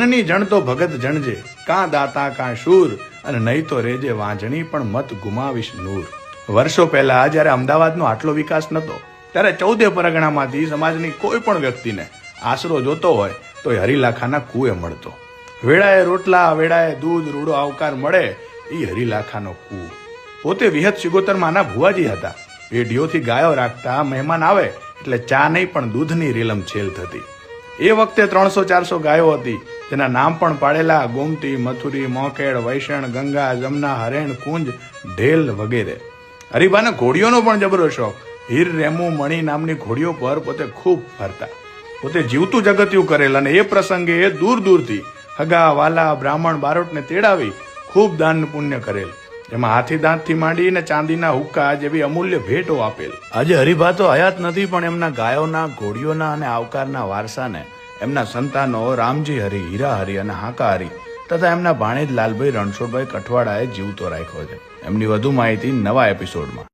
ની જણ તો ભગત જણજે, કાં દાતા કાં શૂર, અને નહીં તો રેજે વાંજણી પણ મત ગુમાવીશ નૂર. વર્ષો પહેલા જ્યારે અમદાવાદનો આટલો વિકાસ નહોતો, ત્યારે 14 પરગણામાંથી સમાજની કોઈ પણ વ્યક્તિને આશરો જોતો હોય તો એ હરિલાખાના કુએ મળતો. વેળાએ રોટલા, વેળાએ દૂધ, રૂડો આવકાર મળે એ હરિલાખાનો કૂ. પોતે વિહત સિગોતરમાંના ભુવાજી હતા. પેઢીઓથી ગાયો રાખતા. મહેમાન આવે એટલે ચા નહીં પણ દૂધની રેલમછેલ થતી. એ વખતે 300-400 ગાયો હતી, જેના નામ પણ પાડેલા: ગોમતી, મથુરી, મોકેડ, વૈષણ, ગંગા, જમના, હરેણ, કુંજ, ઢેલ વગેરે. હરિભાને ઘોડીઓનો પણ જબરો શોખ. હીર, રેમુ, મણી નામની ઘોડીઓ પર પોતે ખૂબ ફરતા. પોતે જીવતું જગત્યું કરેલ, અને એ પ્રસંગે એ દૂર દૂરથી હગા, વાલા, બ્રાહ્મણ, બારોટને તેડાવી ખૂબ દાન પુણ્ય કરેલ, જેમાં હાથી દાંતથી માંડીને ચાંદીના હુક્કા જેવી અમૂલ્ય ભેટો આપેલ. આજે હરિભા તો હયાત નથી, પણ એમના ગાયોના, ઘોડીઓના અને આવકારના વારસાને એમના સંતાનો રામજી હરી, હીરા હરી અને હાકા હરી તથા એમના ભાણેજ લાલભાઈ રણછોડભાઈ કઠવાડાએ જીવતો રાખ્યો છે. એમની વધુ માહિતી નવા એપિસોડમાં.